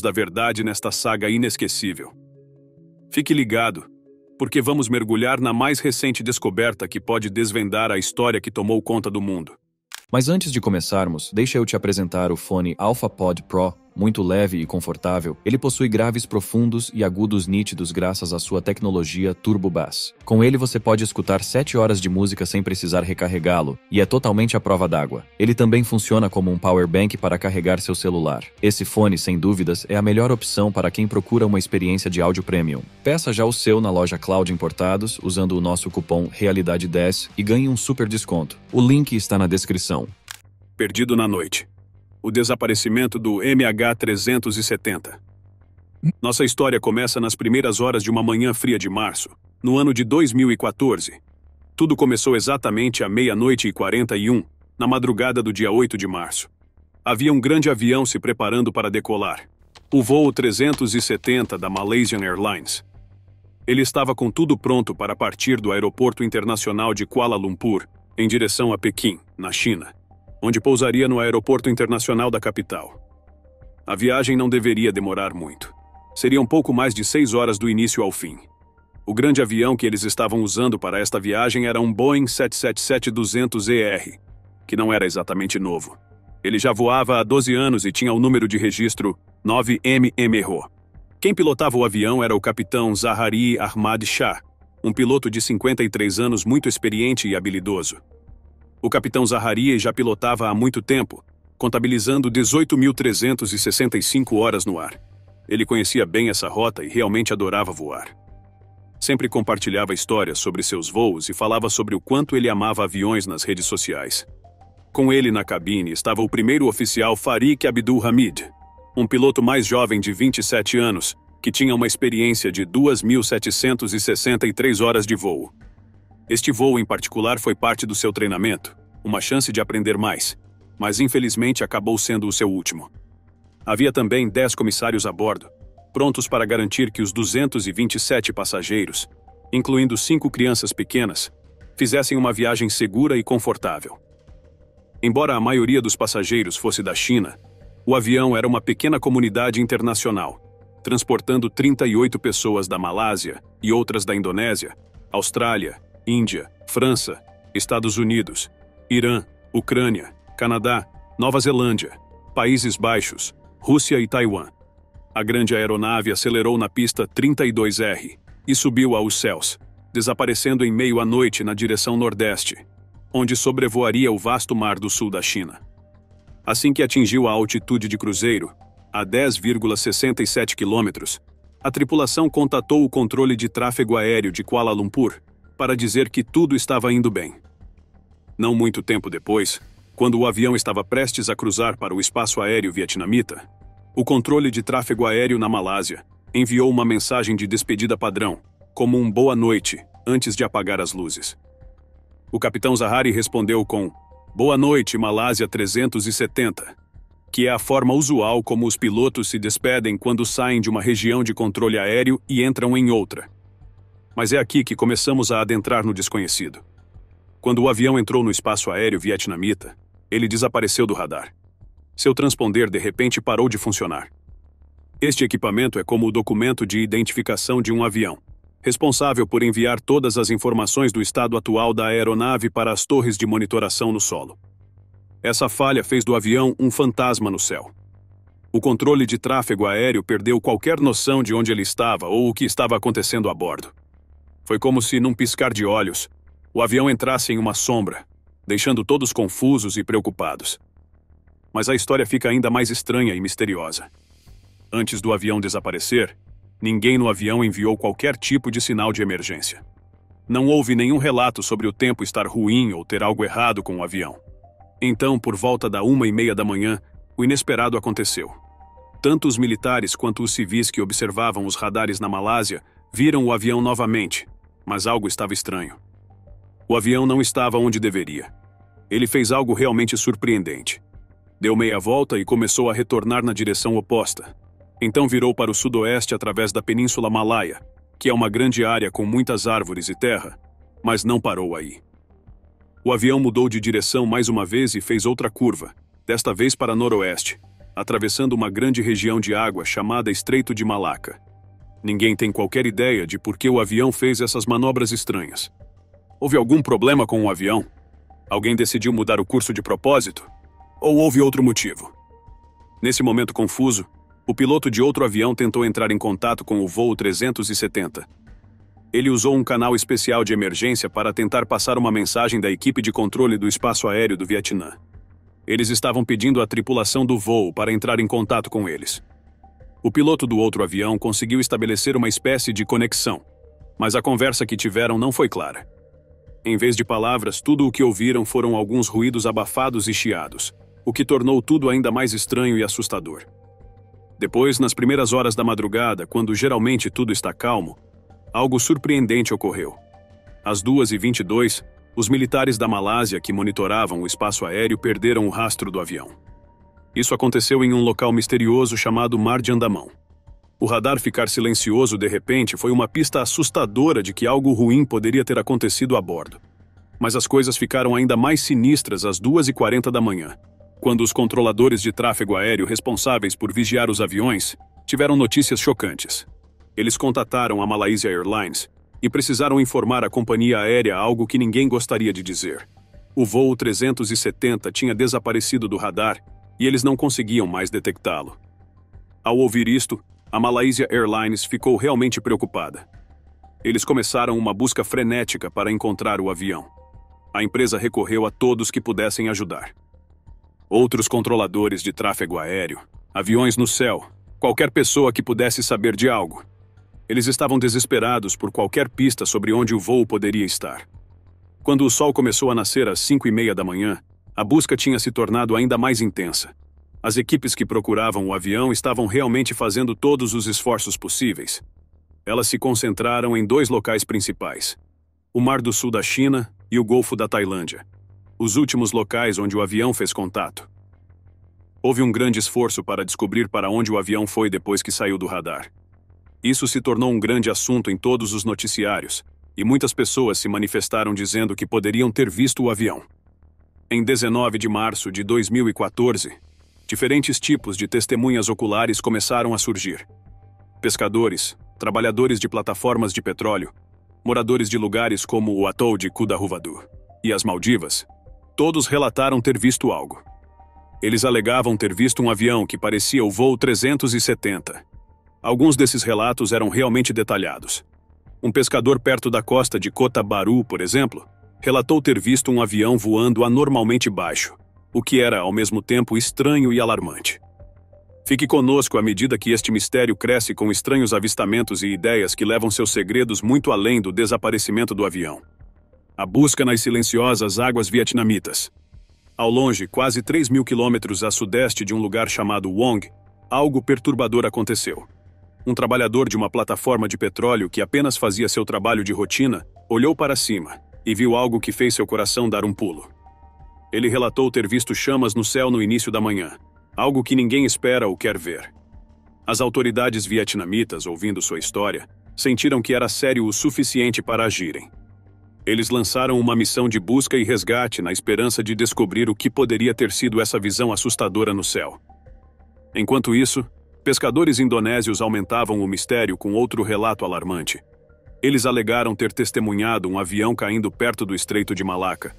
da verdade nesta saga inesquecível. Fique ligado, porque vamos mergulhar na mais recente descoberta que pode desvendar a história que tomou conta do mundo. Mas antes de começarmos, deixa eu te apresentar o fone AlphaPod Pro. Muito leve e confortável, ele possui graves profundos e agudos nítidos graças à sua tecnologia Turbo Bass. Com ele você pode escutar 7 horas de música sem precisar recarregá-lo, e é totalmente à prova d'água. Ele também funciona como um power bank para carregar seu celular. Esse fone, sem dúvidas, é a melhor opção para quem procura uma experiência de áudio premium. Peça já o seu na loja Cloud Importados, usando o nosso cupom Realidade10 e ganhe um super desconto. O link está na descrição. Perdido na noite. O desaparecimento do MH370. Nossa história começa nas primeiras horas de uma manhã fria de março, no ano de 2014. Tudo começou exatamente à 00:41, na madrugada do dia 8 de março. Havia um grande avião se preparando para decolar. O voo 370 da Malaysian Airlines. Ele estava com tudo pronto para partir do Aeroporto Internacional de Kuala Lumpur, em direção a Pequim, na China, onde pousaria no Aeroporto Internacional da capital. A viagem não deveria demorar muito. Seria um pouco mais de 6 horas do início ao fim. O grande avião que eles estavam usando para esta viagem era um Boeing 777-200ER, que não era exatamente novo. Ele já voava há 12 anos e tinha o número de registro 9MMRO. Quem pilotava o avião era o capitão Zahari Ahmad Shah, um piloto de 53 anos muito experiente e habilidoso. O capitão Zahari já pilotava há muito tempo, contabilizando 18.365 horas no ar. Ele conhecia bem essa rota e realmente adorava voar. Sempre compartilhava histórias sobre seus voos e falava sobre o quanto ele amava aviões nas redes sociais. Com ele na cabine estava o primeiro oficial Farik Abdul Hamid, um piloto mais jovem de 27 anos, que tinha uma experiência de 2.763 horas de voo. Este voo em particular foi parte do seu treinamento, uma chance de aprender mais, mas infelizmente acabou sendo o seu último. Havia também 10 comissários a bordo, prontos para garantir que os 227 passageiros, incluindo 5 crianças pequenas, fizessem uma viagem segura e confortável. Embora a maioria dos passageiros fosse da China, o avião era uma pequena comunidade internacional, transportando 38 pessoas da Malásia e outras da Indonésia, Austrália, Índia, França, Estados Unidos, Irã, Ucrânia, Canadá, Nova Zelândia, Países Baixos, Rússia e Taiwan. A grande aeronave acelerou na pista 32R e subiu aos céus, desaparecendo em meio à noite na direção nordeste, onde sobrevoaria o vasto mar do sul da China. Assim que atingiu a altitude de cruzeiro, a 10,67 quilômetros, a tripulação contatou o controle de tráfego aéreo de Kuala Lumpur para dizer que tudo estava indo bem. Não muito tempo depois, quando o avião estava prestes a cruzar para o espaço aéreo vietnamita, o controle de tráfego aéreo na Malásia enviou uma mensagem de despedida padrão, como um boa noite, antes de apagar as luzes. O capitão Zahari respondeu com "Boa noite, Malásia 370", que é a forma usual como os pilotos se despedem quando saem de uma região de controle aéreo e entram em outra. Mas é aqui que começamos a adentrar no desconhecido. Quando o avião entrou no espaço aéreo vietnamita, ele desapareceu do radar. Seu transponder de repente parou de funcionar. Este equipamento é como o documento de identificação de um avião, responsável por enviar todas as informações do estado atual da aeronave para as torres de monitoração no solo. Essa falha fez do avião um fantasma no céu. O controle de tráfego aéreo perdeu qualquer noção de onde ele estava ou o que estava acontecendo a bordo. Foi como se, num piscar de olhos, o avião entrasse em uma sombra, deixando todos confusos e preocupados. Mas a história fica ainda mais estranha e misteriosa. Antes do avião desaparecer, ninguém no avião enviou qualquer tipo de sinal de emergência. Não houve nenhum relato sobre o tempo estar ruim ou ter algo errado com o avião. Então, por volta da 1:30 da manhã, o inesperado aconteceu. Tanto os militares quanto os civis que observavam os radares na Malásia viram o avião novamente, mas algo estava estranho. O avião não estava onde deveria. Ele fez algo realmente surpreendente. Deu meia volta e começou a retornar na direção oposta. Então virou para o sudoeste através da Península Malaia, que é uma grande área com muitas árvores e terra, mas não parou aí. O avião mudou de direção mais uma vez e fez outra curva, desta vez para noroeste, atravessando uma grande região de água chamada Estreito de Malaca. Ninguém tem qualquer ideia de por que o avião fez essas manobras estranhas. Houve algum problema com o avião? Alguém decidiu mudar o curso de propósito? Ou houve outro motivo? Nesse momento confuso, o piloto de outro avião tentou entrar em contato com o voo 370. Ele usou um canal especial de emergência para tentar passar uma mensagem da equipe de controle do espaço aéreo do Vietnã. Eles estavam pedindo à tripulação do voo para entrar em contato com eles. O piloto do outro avião conseguiu estabelecer uma espécie de conexão, mas a conversa que tiveram não foi clara. Em vez de palavras, tudo o que ouviram foram alguns ruídos abafados e chiados, o que tornou tudo ainda mais estranho e assustador. Depois, nas primeiras horas da madrugada, quando geralmente tudo está calmo, algo surpreendente ocorreu. Às 2h22, os militares da Malásia que monitoravam o espaço aéreo perderam o rastro do avião. Isso aconteceu em um local misterioso chamado Mar de Andamão. O radar ficar silencioso de repente foi uma pista assustadora de que algo ruim poderia ter acontecido a bordo. Mas as coisas ficaram ainda mais sinistras às 2h40 da manhã, quando os controladores de tráfego aéreo responsáveis por vigiar os aviões tiveram notícias chocantes. Eles contataram a Malaysia Airlines e precisaram informar a companhia aérea algo que ninguém gostaria de dizer. O voo 370 tinha desaparecido do radar e eles não conseguiam mais detectá-lo. Ao ouvir isto, a Malaysia Airlines ficou realmente preocupada. Eles começaram uma busca frenética para encontrar o avião. A empresa recorreu a todos que pudessem ajudar. Outros controladores de tráfego aéreo, aviões no céu, qualquer pessoa que pudesse saber de algo. Eles estavam desesperados por qualquer pista sobre onde o voo poderia estar. Quando o sol começou a nascer às 5h30 da manhã, a busca tinha se tornado ainda mais intensa. As equipes que procuravam o avião estavam realmente fazendo todos os esforços possíveis. Elas se concentraram em 2 locais principais: o Mar do Sul da China e o Golfo da Tailândia, os últimos locais onde o avião fez contato. Houve um grande esforço para descobrir para onde o avião foi depois que saiu do radar. Isso se tornou um grande assunto em todos os noticiários, e muitas pessoas se manifestaram dizendo que poderiam ter visto o avião. Em 19 de março de 2014, diferentes tipos de testemunhas oculares começaram a surgir. Pescadores, trabalhadores de plataformas de petróleo, moradores de lugares como o atol de Kudahuvadu e as Maldivas, todos relataram ter visto algo. Eles alegavam ter visto um avião que parecia o voo 370. Alguns desses relatos eram realmente detalhados. Um pescador perto da costa de Kota Bharu, por exemplo, relatou ter visto um avião voando anormalmente baixo, o que era, ao mesmo tempo, estranho e alarmante. Fique conosco à medida que este mistério cresce com estranhos avistamentos e ideias que levam seus segredos muito além do desaparecimento do avião. A busca nas silenciosas águas vietnamitas. Ao longe, quase 3.000 quilômetros a sudeste de um lugar chamado Wong, algo perturbador aconteceu. Um trabalhador de uma plataforma de petróleo que apenas fazia seu trabalho de rotina, olhou para cima e viu algo que fez seu coração dar um pulo. Ele relatou ter visto chamas no céu no início da manhã, algo que ninguém espera ou quer ver. As autoridades vietnamitas, ouvindo sua história, sentiram que era sério o suficiente para agirem. Eles lançaram uma missão de busca e resgate na esperança de descobrir o que poderia ter sido essa visão assustadora no céu. Enquanto isso, pescadores indonésios aumentavam o mistério com outro relato alarmante. Eles alegaram ter testemunhado um avião caindo perto do Estreito de Malaca.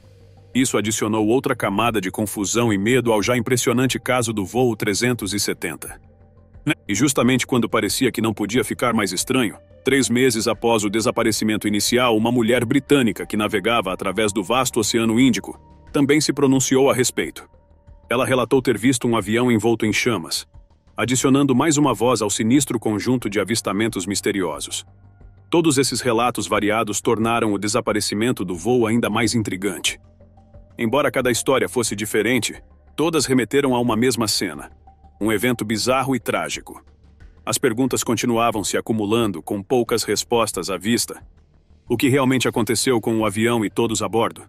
Isso adicionou outra camada de confusão e medo ao já impressionante caso do voo 370. E justamente quando parecia que não podia ficar mais estranho, 3 meses após o desaparecimento inicial, uma mulher britânica que navegava através do vasto Oceano Índico também se pronunciou a respeito. Ela relatou ter visto um avião envolto em chamas, adicionando mais uma voz ao sinistro conjunto de avistamentos misteriosos. Todos esses relatos variados tornaram o desaparecimento do voo ainda mais intrigante. Embora cada história fosse diferente, todas remeteram a uma mesma cena, um evento bizarro e trágico. As perguntas continuavam se acumulando com poucas respostas à vista. O que realmente aconteceu com o avião e todos a bordo?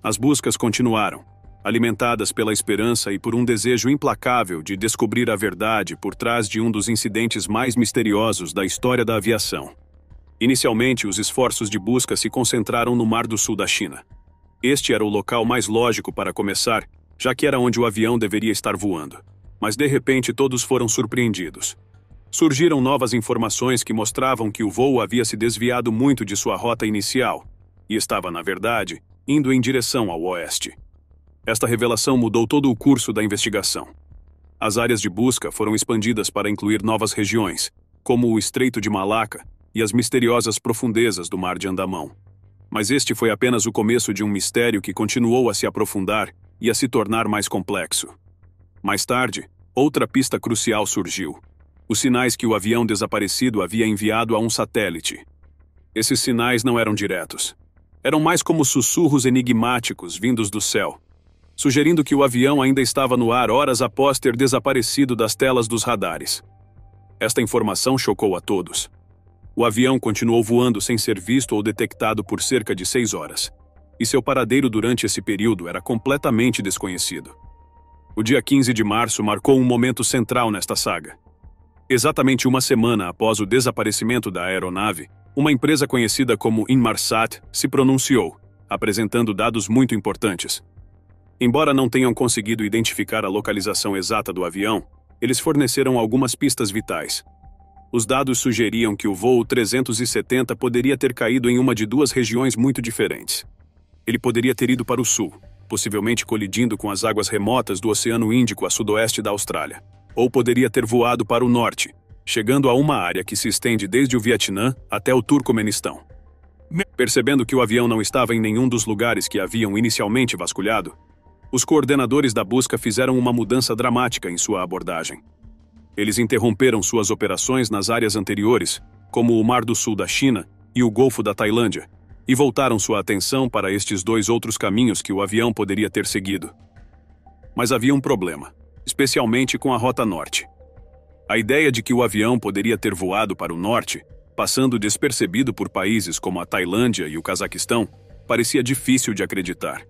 As buscas continuaram, alimentadas pela esperança e por um desejo implacável de descobrir a verdade por trás de um dos incidentes mais misteriosos da história da aviação. Inicialmente, os esforços de busca se concentraram no Mar do Sul da China. Este era o local mais lógico para começar, já que era onde o avião deveria estar voando. Mas de repente todos foram surpreendidos. Surgiram novas informações que mostravam que o voo havia se desviado muito de sua rota inicial e estava, na verdade, indo em direção ao oeste. Esta revelação mudou todo o curso da investigação. As áreas de busca foram expandidas para incluir novas regiões, como o Estreito de Malaca e as misteriosas profundezas do Mar de Andamão. Mas este foi apenas o começo de um mistério que continuou a se aprofundar e a se tornar mais complexo. Mais tarde, outra pista crucial surgiu: os sinais que o avião desaparecido havia enviado a um satélite. Esses sinais não eram diretos. Eram mais como sussurros enigmáticos vindos do céu, sugerindo que o avião ainda estava no ar horas após ter desaparecido das telas dos radares. Esta informação chocou a todos. O avião continuou voando sem ser visto ou detectado por cerca de 6 horas, e seu paradeiro durante esse período era completamente desconhecido. O dia 15 de março marcou um momento central nesta saga. Exatamente uma semana após o desaparecimento da aeronave, uma empresa conhecida como Inmarsat se pronunciou, apresentando dados muito importantes. Embora não tenham conseguido identificar a localização exata do avião, eles forneceram algumas pistas vitais. Os dados sugeriam que o voo 370 poderia ter caído em uma de duas regiões muito diferentes. Ele poderia ter ido para o sul, possivelmente colidindo com as águas remotas do Oceano Índico a sudoeste da Austrália, ou poderia ter voado para o norte, chegando a uma área que se estende desde o Vietnã até o Turcomenistão. Percebendo que o avião não estava em nenhum dos lugares que haviam inicialmente vasculhado, os coordenadores da busca fizeram uma mudança dramática em sua abordagem. Eles interromperam suas operações nas áreas anteriores, como o Mar do Sul da China e o Golfo da Tailândia, e voltaram sua atenção para estes dois outros caminhos que o avião poderia ter seguido. Mas havia um problema, especialmente com a Rota Norte. A ideia de que o avião poderia ter voado para o norte, passando despercebido por países como a Tailândia e o Cazaquistão, parecia difícil de acreditar.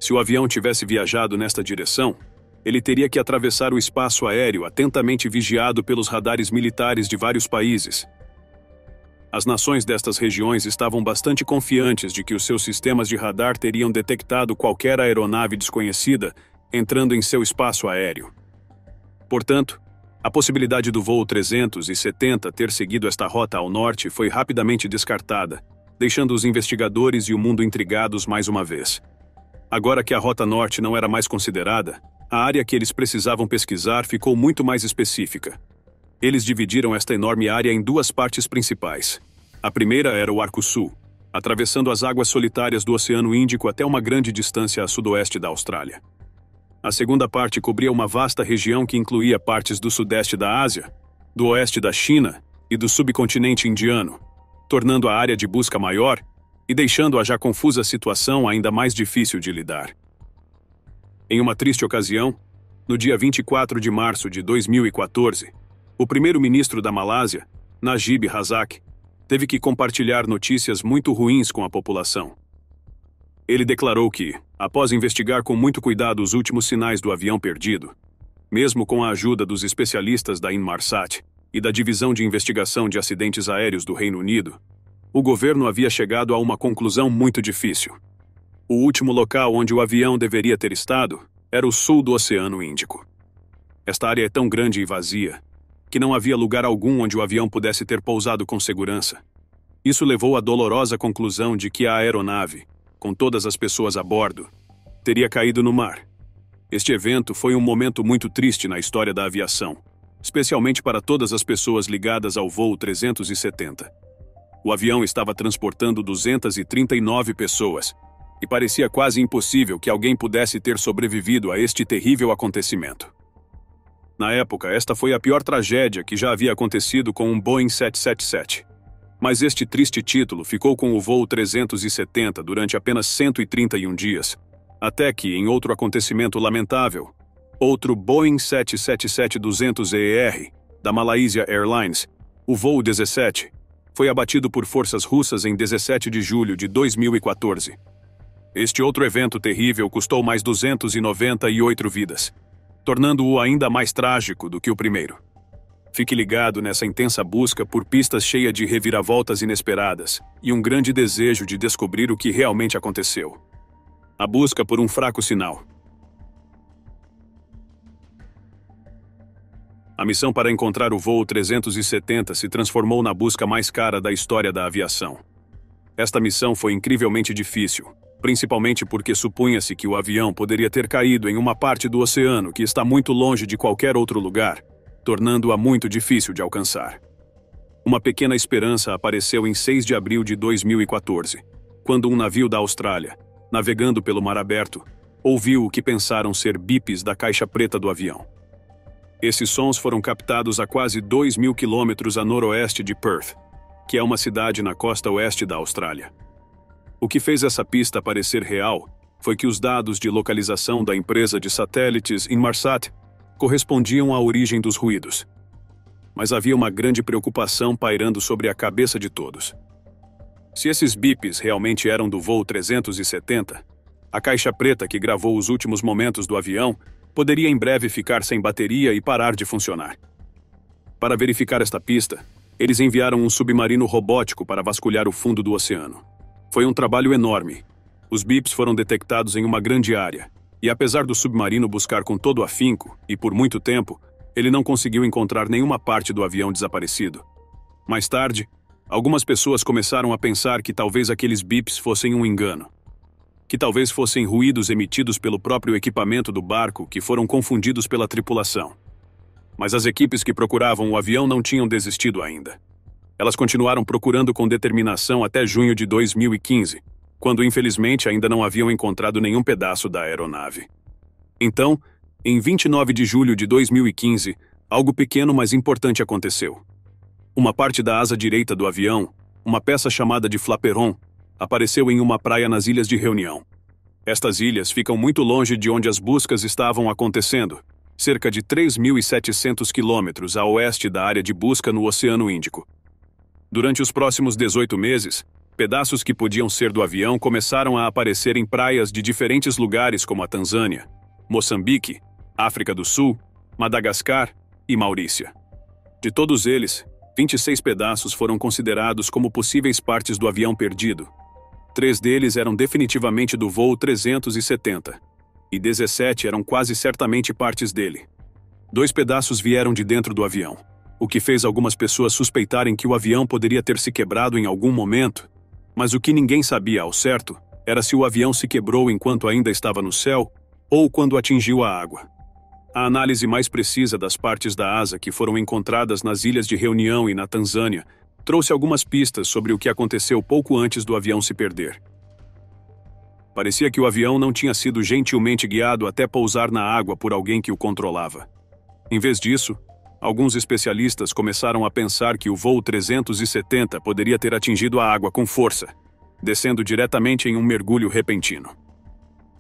Se o avião tivesse viajado nesta direção, ele teria que atravessar o espaço aéreo atentamente vigiado pelos radares militares de vários países. As nações destas regiões estavam bastante confiantes de que os seus sistemas de radar teriam detectado qualquer aeronave desconhecida entrando em seu espaço aéreo. Portanto, a possibilidade do voo 370 ter seguido esta rota ao norte foi rapidamente descartada, deixando os investigadores e o mundo intrigados mais uma vez. Agora que a Rota Norte não era mais considerada, a área que eles precisavam pesquisar ficou muito mais específica. Eles dividiram esta enorme área em duas partes principais. A primeira era o Arco Sul, atravessando as águas solitárias do Oceano Índico até uma grande distância a sudoeste da Austrália. A segunda parte cobria uma vasta região que incluía partes do sudeste da Ásia, do oeste da China e do subcontinente indiano, tornando a área de busca maior e deixando a já confusa situação ainda mais difícil de lidar. Em uma triste ocasião, no dia 24 de março de 2014, o primeiro-ministro da Malásia, Najib Razak, teve que compartilhar notícias muito ruins com a população. Ele declarou que, após investigar com muito cuidado os últimos sinais do avião perdido, mesmo com a ajuda dos especialistas da Inmarsat e da Divisão de Investigação de Acidentes Aéreos do Reino Unido, o governo havia chegado a uma conclusão muito difícil. O último local onde o avião deveria ter estado era o sul do Oceano Índico. Esta área é tão grande e vazia que não havia lugar algum onde o avião pudesse ter pousado com segurança. Isso levou à dolorosa conclusão de que a aeronave, com todas as pessoas a bordo, teria caído no mar. Este evento foi um momento muito triste na história da aviação, especialmente para todas as pessoas ligadas ao voo 370. O avião estava transportando 239 pessoas, e parecia quase impossível que alguém pudesse ter sobrevivido a este terrível acontecimento. Na época, esta foi a pior tragédia que já havia acontecido com um Boeing 777. Mas este triste título ficou com o voo 370 durante apenas 131 dias, até que, em outro acontecimento lamentável, outro Boeing 777-200ER, da Malaysia Airlines, o voo 17, foi abatido por forças russas em 17 de julho de 2014. Este outro evento terrível custou mais 298 vidas, tornando-o ainda mais trágico do que o primeiro. Fique ligado nessa intensa busca por pistas cheias de reviravoltas inesperadas e um grande desejo de descobrir o que realmente aconteceu. A busca por um fraco sinal. A missão para encontrar o voo 370 se transformou na busca mais cara da história da aviação. Esta missão foi incrivelmente difícil, principalmente porque supunha-se que o avião poderia ter caído em uma parte do oceano que está muito longe de qualquer outro lugar, tornando-a muito difícil de alcançar. Uma pequena esperança apareceu em 6 de abril de 2014, quando um navio da Austrália, navegando pelo mar aberto, ouviu o que pensaram ser bips da caixa preta do avião. Esses sons foram captados a quase 2.000 quilômetros a noroeste de Perth, que é uma cidade na costa oeste da Austrália. O que fez essa pista parecer real foi que os dados de localização da empresa de satélites Inmarsat correspondiam à origem dos ruídos. Mas havia uma grande preocupação pairando sobre a cabeça de todos. Se esses bips realmente eram do voo 370, a caixa preta que gravou os últimos momentos do avião poderia em breve ficar sem bateria e parar de funcionar. Para verificar esta pista, eles enviaram um submarino robótico para vasculhar o fundo do oceano. Foi um trabalho enorme. Os bips foram detectados em uma grande área, e apesar do submarino buscar com todo afinco, e por muito tempo, ele não conseguiu encontrar nenhuma parte do avião desaparecido. Mais tarde, algumas pessoas começaram a pensar que talvez aqueles bips fossem um engano. Que talvez fossem ruídos emitidos pelo próprio equipamento do barco que foram confundidos pela tripulação. Mas as equipes que procuravam o avião não tinham desistido ainda. Elas continuaram procurando com determinação até junho de 2015, quando infelizmente ainda não haviam encontrado nenhum pedaço da aeronave. Então, em 29 de julho de 2015, algo pequeno mas importante aconteceu. Uma parte da asa direita do avião, uma peça chamada de flaperon, apareceu em uma praia nas Ilhas de Reunião. Estas ilhas ficam muito longe de onde as buscas estavam acontecendo, cerca de 3.700 quilômetros a oeste da área de busca no Oceano Índico. Durante os próximos 18 meses, pedaços que podiam ser do avião começaram a aparecer em praias de diferentes lugares como a Tanzânia, Moçambique, África do Sul, Madagascar e Maurícia. De todos eles, 26 pedaços foram considerados como possíveis partes do avião perdido. 3 deles eram definitivamente do voo 370, e 17 eram quase certamente partes dele. 2 pedaços vieram de dentro do avião, o que fez algumas pessoas suspeitarem que o avião poderia ter se quebrado em algum momento, mas o que ninguém sabia ao certo era se o avião se quebrou enquanto ainda estava no céu ou quando atingiu a água. A análise mais precisa das partes da asa que foram encontradas nas Ilhas de Reunião e na Tanzânia trouxe algumas pistas sobre o que aconteceu pouco antes do avião se perder. Parecia que o avião não tinha sido gentilmente guiado até pousar na água por alguém que o controlava. Em vez disso, alguns especialistas começaram a pensar que o voo 370 poderia ter atingido a água com força, descendo diretamente em um mergulho repentino.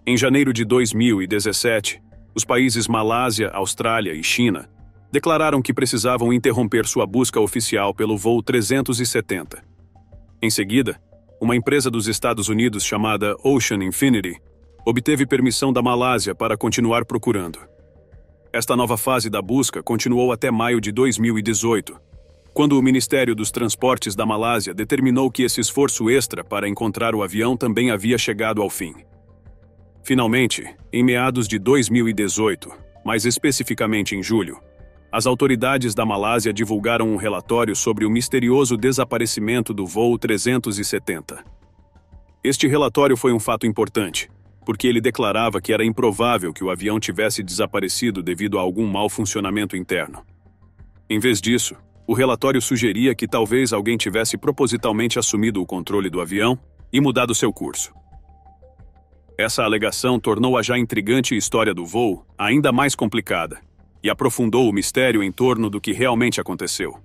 Em janeiro de 2017, os países Malásia, Austrália e China declararam que precisavam interromper sua busca oficial pelo voo 370. Em seguida, uma empresa dos Estados Unidos chamada Ocean Infinity obteve permissão da Malásia para continuar procurando. Esta nova fase da busca continuou até maio de 2018, quando o Ministério dos Transportes da Malásia determinou que esse esforço extra para encontrar o avião também havia chegado ao fim. Finalmente, em meados de 2018, mais especificamente em julho, as autoridades da Malásia divulgaram um relatório sobre o misterioso desaparecimento do voo 370. Este relatório foi um fato importante, porque ele declarava que era improvável que o avião tivesse desaparecido devido a algum mau funcionamento interno. Em vez disso, o relatório sugeria que talvez alguém tivesse propositalmente assumido o controle do avião e mudado seu curso. Essa alegação tornou a já intrigante história do voo ainda mais complicada e aprofundou o mistério em torno do que realmente aconteceu.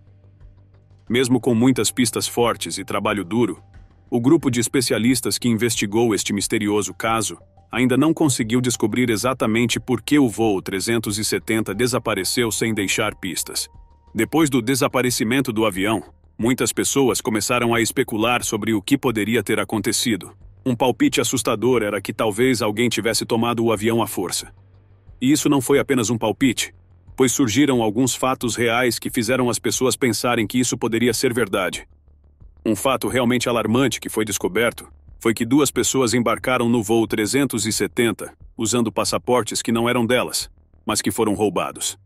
Mesmo com muitas pistas fortes e trabalho duro, o grupo de especialistas que investigou este misterioso caso ainda não conseguiu descobrir exatamente por que o voo 370 desapareceu sem deixar pistas. Depois do desaparecimento do avião, muitas pessoas começaram a especular sobre o que poderia ter acontecido. Um palpite assustador era que talvez alguém tivesse tomado o avião à força. E isso não foi apenas um palpite, pois surgiram alguns fatos reais que fizeram as pessoas pensarem que isso poderia ser verdade. Um fato realmente alarmante que foi descoberto foi que 2 pessoas embarcaram no voo 370 usando passaportes que não eram delas, mas que foram roubados.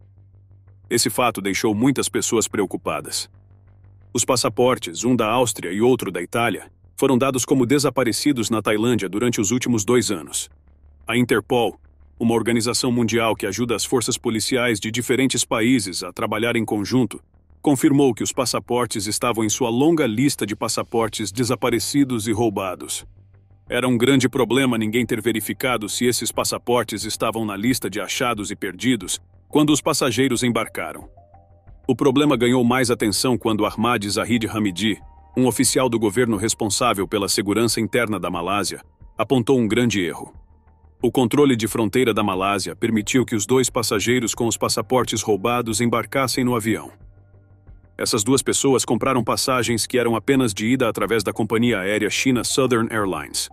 Esse fato deixou muitas pessoas preocupadas. Os passaportes, um da Áustria e outro da Itália, foram dados como desaparecidos na Tailândia durante os últimos 2 anos. A Interpol, uma organização mundial que ajuda as forças policiais de diferentes países a trabalhar em conjunto, confirmou que os passaportes estavam em sua longa lista de passaportes desaparecidos e roubados. Era um grande problema ninguém ter verificado se esses passaportes estavam na lista de achados e perdidos quando os passageiros embarcaram. O problema ganhou mais atenção quando Ahmad Zahid Hamidi, um oficial do governo responsável pela segurança interna da Malásia, apontou um grande erro. O controle de fronteira da Malásia permitiu que os 2 passageiros com os passaportes roubados embarcassem no avião. Essas 2 pessoas compraram passagens que eram apenas de ida através da companhia aérea China Southern Airlines.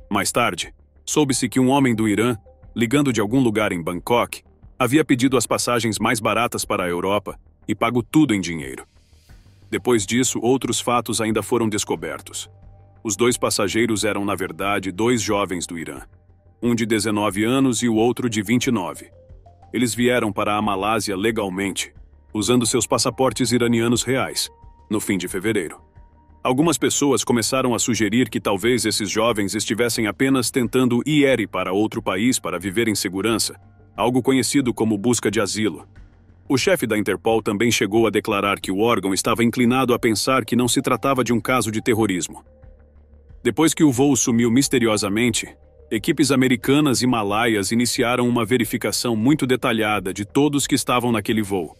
Mais tarde, soube-se que um homem do Irã, ligando de algum lugar em Bangkok, havia pedido as passagens mais baratas para a Europa e pago tudo em dinheiro. Depois disso, outros fatos ainda foram descobertos. Os 2 passageiros eram, na verdade, 2 jovens do Irã. Um de 19 anos e o outro de 29. Eles vieram para a Malásia legalmente, usando seus passaportes iranianos reais, no fim de fevereiro. Algumas pessoas começaram a sugerir que talvez esses jovens estivessem apenas tentando ir para outro país para viver em segurança, algo conhecido como busca de asilo. O chefe da Interpol também chegou a declarar que o órgão estava inclinado a pensar que não se tratava de um caso de terrorismo. Depois que o voo sumiu misteriosamente, equipes americanas e malaias iniciaram uma verificação muito detalhada de todos que estavam naquele voo.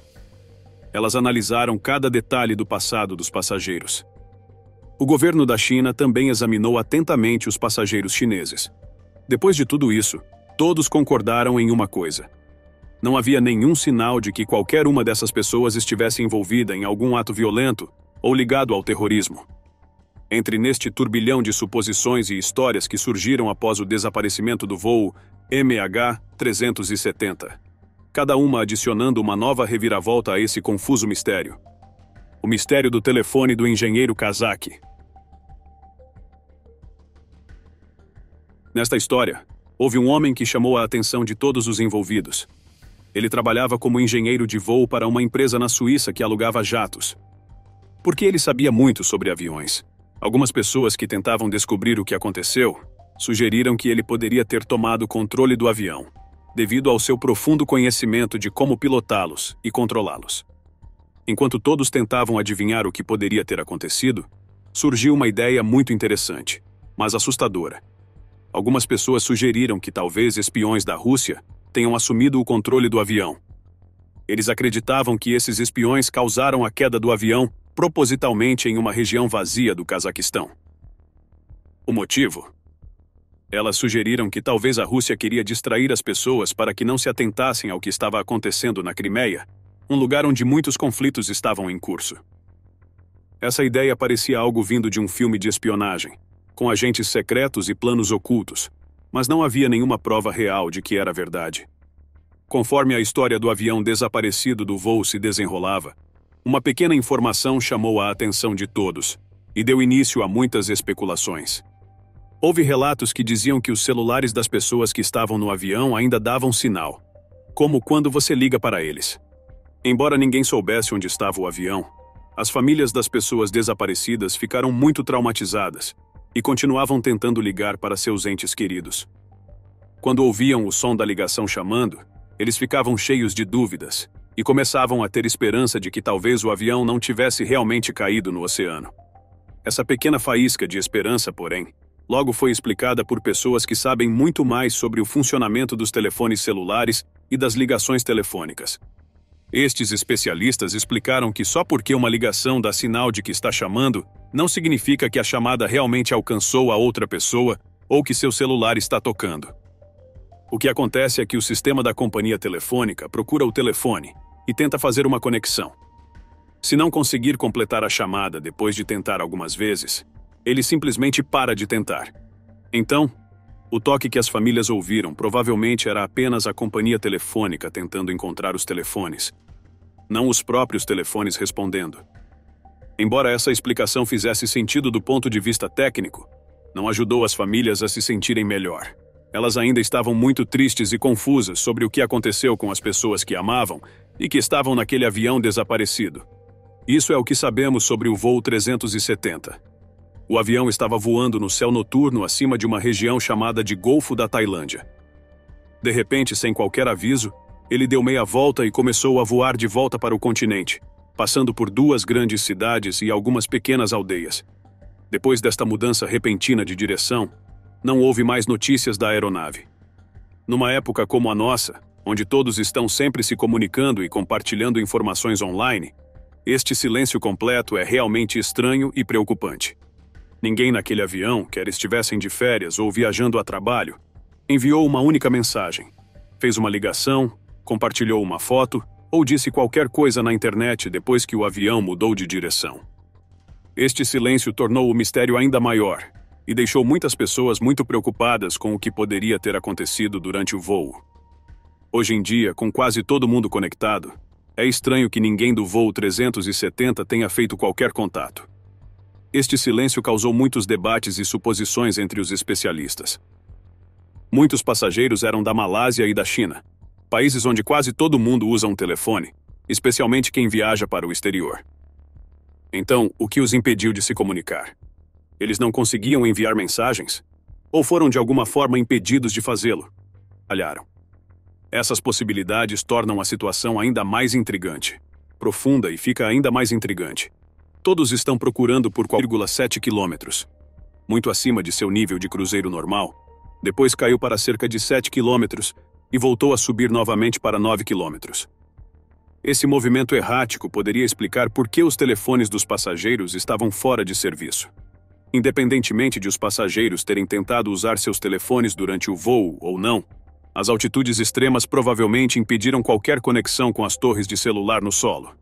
Elas analisaram cada detalhe do passado dos passageiros. O governo da China também examinou atentamente os passageiros chineses. Depois de tudo isso, todos concordaram em uma coisa: não havia nenhum sinal de que qualquer uma dessas pessoas estivesse envolvida em algum ato violento ou ligado ao terrorismo. Entre neste turbilhão de suposições e histórias que surgiram após o desaparecimento do voo MH370, cada uma adicionando uma nova reviravolta a esse confuso mistério. O mistério do telefone do engenheiro Kazaki. Nesta história, houve um homem que chamou a atenção de todos os envolvidos. Ele trabalhava como engenheiro de voo para uma empresa na Suíça que alugava jatos. Porque ele sabia muito sobre aviões. Algumas pessoas que tentavam descobrir o que aconteceu sugeriram que ele poderia ter tomado controle do avião, devido ao seu profundo conhecimento de como pilotá-los e controlá-los. Enquanto todos tentavam adivinhar o que poderia ter acontecido, surgiu uma ideia muito interessante, mas assustadora. Algumas pessoas sugeriram que talvez espiões da Rússia tenham assumido o controle do avião. Eles acreditavam que esses espiões causaram a queda do avião propositalmente em uma região vazia do Cazaquistão. O motivo? Elas sugeriram que talvez a Rússia queria distrair as pessoas para que não se atentassem ao que estava acontecendo na Crimeia, um lugar onde muitos conflitos estavam em curso. Essa ideia parecia algo vindo de um filme de espionagem, com agentes secretos e planos ocultos, mas não havia nenhuma prova real de que era verdade. Conforme a história do avião desaparecido do voo se desenrolava, uma pequena informação chamou a atenção de todos e deu início a muitas especulações. Houve relatos que diziam que os celulares das pessoas que estavam no avião ainda davam sinal, como quando você liga para eles. Embora ninguém soubesse onde estava o avião, as famílias das pessoas desaparecidas ficaram muito traumatizadas e continuavam tentando ligar para seus entes queridos. Quando ouviam o som da ligação chamando, eles ficavam cheios de dúvidas e começavam a ter esperança de que talvez o avião não tivesse realmente caído no oceano. Essa pequena faísca de esperança, porém, logo foi explicada por pessoas que sabem muito mais sobre o funcionamento dos telefones celulares e das ligações telefônicas. Estes especialistas explicaram que só porque uma ligação dá sinal de que está chamando, não significa que a chamada realmente alcançou a outra pessoa ou que seu celular está tocando. O que acontece é que o sistema da companhia telefônica procura o telefone e tenta fazer uma conexão. Se não conseguir completar a chamada depois de tentar algumas vezes, ele simplesmente para de tentar. Então, o toque que as famílias ouviram provavelmente era apenas a companhia telefônica tentando encontrar os telefones, não os próprios telefones respondendo. Embora essa explicação fizesse sentido do ponto de vista técnico, não ajudou as famílias a se sentirem melhor. Elas ainda estavam muito tristes e confusas sobre o que aconteceu com as pessoas que amavam e que estavam naquele avião desaparecido. Isso é o que sabemos sobre o voo 370. O avião estava voando no céu noturno acima de uma região chamada de Golfo da Tailândia. De repente, sem qualquer aviso, ele deu meia volta e começou a voar de volta para o continente, passando por 2 grandes cidades e algumas pequenas aldeias. Depois desta mudança repentina de direção, não houve mais notícias da aeronave. Numa época como a nossa, onde todos estão sempre se comunicando e compartilhando informações online, este silêncio completo é realmente estranho e preocupante. Ninguém naquele avião, quer estivessem de férias ou viajando a trabalho, enviou uma única mensagem, fez uma ligação, compartilhou uma foto ou disse qualquer coisa na internet depois que o avião mudou de direção. Este silêncio tornou o mistério ainda maior e deixou muitas pessoas muito preocupadas com o que poderia ter acontecido durante o voo. Hoje em dia, com quase todo mundo conectado, é estranho que ninguém do voo 370 tenha feito qualquer contato. Este silêncio causou muitos debates e suposições entre os especialistas. Muitos passageiros eram da Malásia e da China, países onde quase todo mundo usa um telefone, especialmente quem viaja para o exterior. Então, o que os impediu de se comunicar? Eles não conseguiam enviar mensagens? Ou foram de alguma forma impedidos de fazê-lo? Falharam. Essas possibilidades tornam a situação ainda mais intrigante, profunda e fica ainda mais intrigante. Todos estão procurando por 4,7 quilômetros, muito acima de seu nível de cruzeiro normal. Depois caiu para cerca de 7 quilômetros e voltou a subir novamente para 9 quilômetros. Esse movimento errático poderia explicar por que os telefones dos passageiros estavam fora de serviço. Independentemente de os passageiros terem tentado usar seus telefones durante o voo ou não, as altitudes extremas provavelmente impediram qualquer conexão com as torres de celular no solo.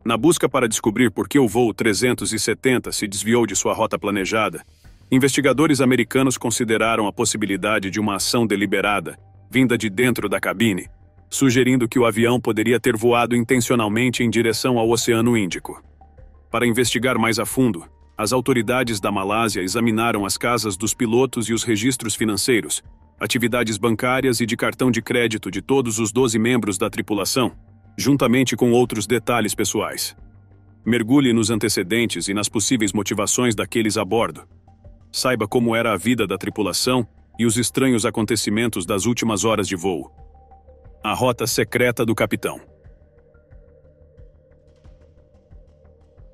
Na busca para descobrir por que o voo 370 se desviou de sua rota planejada, investigadores americanos consideraram a possibilidade de uma ação deliberada, vinda de dentro da cabine, sugerindo que o avião poderia ter voado intencionalmente em direção ao Oceano Índico. Para investigar mais a fundo, as autoridades da Malásia examinaram as casas dos pilotos e os registros financeiros, atividades bancárias e de cartão de crédito de todos os 12 membros da tripulação, juntamente com outros detalhes pessoais. Mergulhe nos antecedentes e nas possíveis motivações daqueles a bordo. Saiba como era a vida da tripulação e os estranhos acontecimentos das últimas horas de voo. A rota secreta do capitão.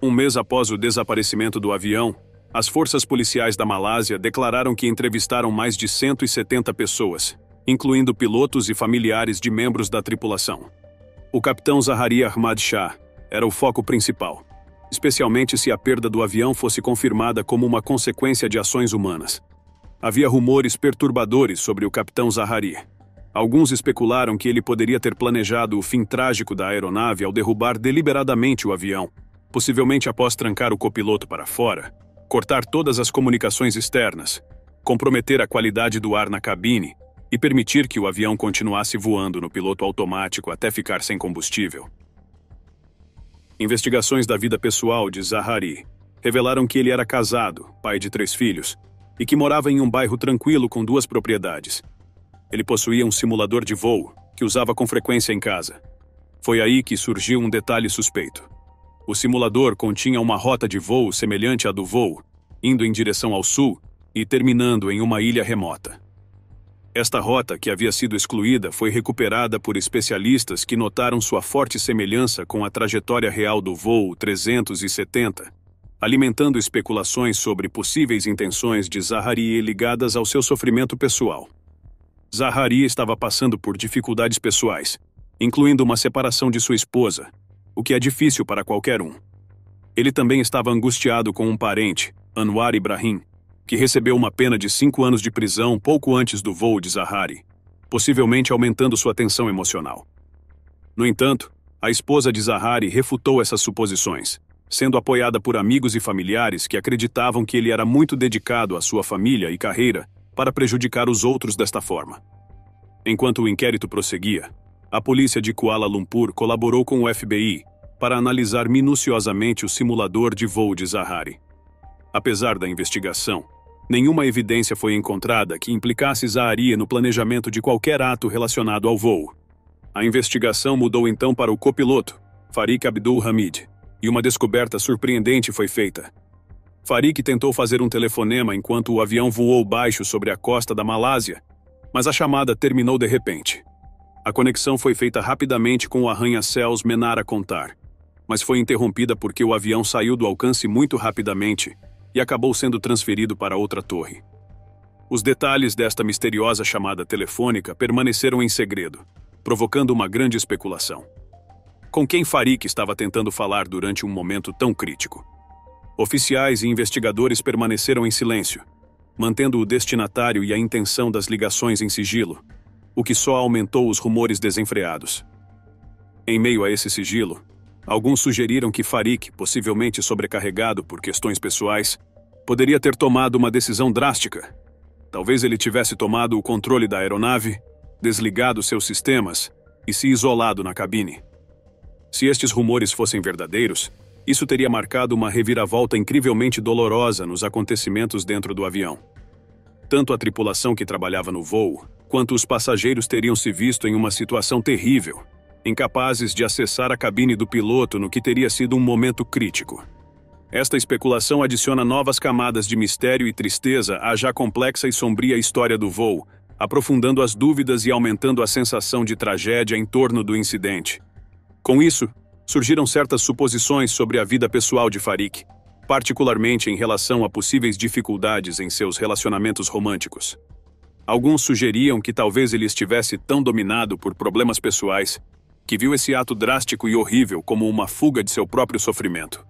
Um mês após o desaparecimento do avião, as forças policiais da Malásia declararam que entrevistaram mais de 170 pessoas, incluindo pilotos e familiares de membros da tripulação. O capitão Zaharie Ahmad Shah era o foco principal, especialmente se a perda do avião fosse confirmada como uma consequência de ações humanas. Havia rumores perturbadores sobre o capitão Zaharie. Alguns especularam que ele poderia ter planejado o fim trágico da aeronave ao derrubar deliberadamente o avião, possivelmente após trancar o copiloto para fora, cortar todas as comunicações externas, comprometer a qualidade do ar na cabine e permitir que o avião continuasse voando no piloto automático até ficar sem combustível. Investigações da vida pessoal de Zaharie revelaram que ele era casado, pai de 3 filhos, e que morava em um bairro tranquilo com 2 propriedades. Ele possuía um simulador de voo, que usava com frequência em casa. Foi aí que surgiu um detalhe suspeito. O simulador continha uma rota de voo semelhante à do voo, indo em direção ao sul e terminando em uma ilha remota. Esta rota, que havia sido excluída, foi recuperada por especialistas que notaram sua forte semelhança com a trajetória real do voo 370, alimentando especulações sobre possíveis intenções de Zaharie ligadas ao seu sofrimento pessoal. Zaharie estava passando por dificuldades pessoais, incluindo uma separação de sua esposa, o que é difícil para qualquer um. Ele também estava angustiado com um parente, Anwar Ibrahim, que recebeu uma pena de 5 anos de prisão pouco antes do voo de Zaharie, possivelmente aumentando sua tensão emocional. No entanto, a esposa de Zaharie refutou essas suposições, sendo apoiada por amigos e familiares que acreditavam que ele era muito dedicado à sua família e carreira para prejudicar os outros desta forma. Enquanto o inquérito prosseguia, a polícia de Kuala Lumpur colaborou com o FBI para analisar minuciosamente o simulador de voo de Zaharie. Apesar da investigação, nenhuma evidência foi encontrada que implicasse Zaharie no planejamento de qualquer ato relacionado ao voo. A investigação mudou então para o copiloto, Farik Abdul Hamid, e uma descoberta surpreendente foi feita. Farik tentou fazer um telefonema enquanto o avião voou baixo sobre a costa da Malásia, mas a chamada terminou de repente. A conexão foi feita rapidamente com o arranha-céus Menara Contar, mas foi interrompida porque o avião saiu do alcance muito rapidamente e acabou sendo transferido para outra torre. Os detalhes desta misteriosa chamada telefônica permaneceram em segredo, provocando uma grande especulação. Com quem Farik estava tentando falar durante um momento tão crítico? Oficiais e investigadores permaneceram em silêncio, mantendo o destinatário e a intenção das ligações em sigilo, o que só aumentou os rumores desenfreados. Em meio a esse sigilo, alguns sugeriram que Farik, possivelmente sobrecarregado por questões pessoais, poderia ter tomado uma decisão drástica. Talvez ele tivesse tomado o controle da aeronave, desligado seus sistemas e se isolado na cabine. Se estes rumores fossem verdadeiros, isso teria marcado uma reviravolta incrivelmente dolorosa nos acontecimentos dentro do avião. Tanto a tripulação que trabalhava no voo, quanto os passageiros teriam se visto em uma situação terrível, incapazes de acessar a cabine do piloto no que teria sido um momento crítico. Esta especulação adiciona novas camadas de mistério e tristeza à já complexa e sombria história do voo, aprofundando as dúvidas e aumentando a sensação de tragédia em torno do incidente. Com isso, surgiram certas suposições sobre a vida pessoal de Farik, particularmente em relação a possíveis dificuldades em seus relacionamentos românticos. Alguns sugeriam que talvez ele estivesse tão dominado por problemas pessoais que viu esse ato drástico e horrível como uma fuga de seu próprio sofrimento.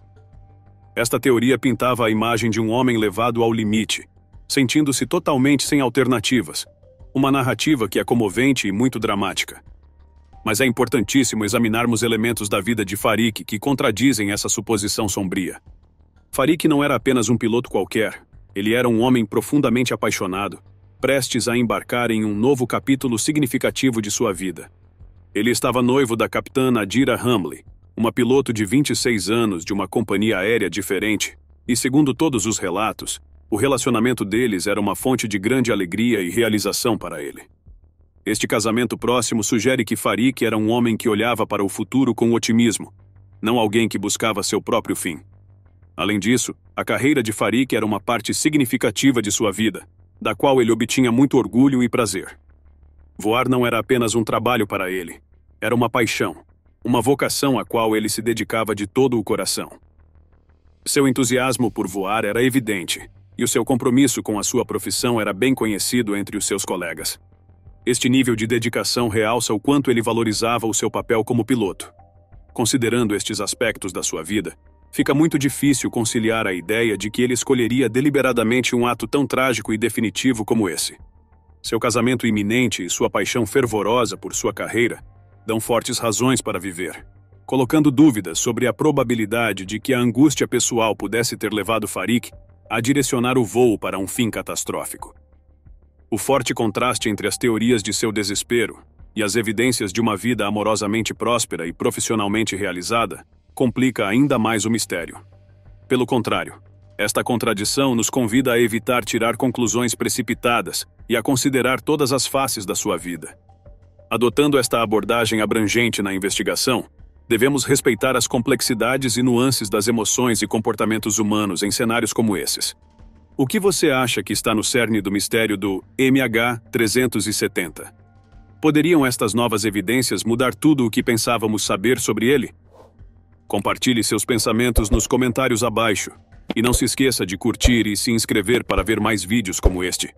Esta teoria pintava a imagem de um homem levado ao limite, sentindo-se totalmente sem alternativas, uma narrativa que é comovente e muito dramática. Mas é importantíssimo examinarmos elementos da vida de Farik que contradizem essa suposição sombria. Farik não era apenas um piloto qualquer, ele era um homem profundamente apaixonado, prestes a embarcar em um novo capítulo significativo de sua vida. Ele estava noivo da capitã Nadira Hamli, uma piloto de 26 anos de uma companhia aérea diferente, e segundo todos os relatos, o relacionamento deles era uma fonte de grande alegria e realização para ele. Este casamento próximo sugere que Farik era um homem que olhava para o futuro com otimismo, não alguém que buscava seu próprio fim. Além disso, a carreira de Farik era uma parte significativa de sua vida, da qual ele obtinha muito orgulho e prazer. Voar não era apenas um trabalho para ele, era uma paixão, uma vocação à qual ele se dedicava de todo o coração. Seu entusiasmo por voar era evidente, e o seu compromisso com a sua profissão era bem conhecido entre os seus colegas. Este nível de dedicação realça o quanto ele valorizava o seu papel como piloto. Considerando estes aspectos da sua vida, fica muito difícil conciliar a ideia de que ele escolheria deliberadamente um ato tão trágico e definitivo como esse. Seu casamento iminente e sua paixão fervorosa por sua carreira dão fortes razões para viver, colocando dúvidas sobre a probabilidade de que a angústia pessoal pudesse ter levado Farik a direcionar o voo para um fim catastrófico. O forte contraste entre as teorias de seu desespero e as evidências de uma vida amorosamente próspera e profissionalmente realizada complica ainda mais o mistério. Pelo contrário, esta contradição nos convida a evitar tirar conclusões precipitadas e a considerar todas as faces da sua vida. Adotando esta abordagem abrangente na investigação, devemos respeitar as complexidades e nuances das emoções e comportamentos humanos em cenários como esses. O que você acha que está no cerne do mistério do MH370? Poderiam estas novas evidências mudar tudo o que pensávamos saber sobre ele? Compartilhe seus pensamentos nos comentários abaixo e não se esqueça de curtir e se inscrever para ver mais vídeos como este.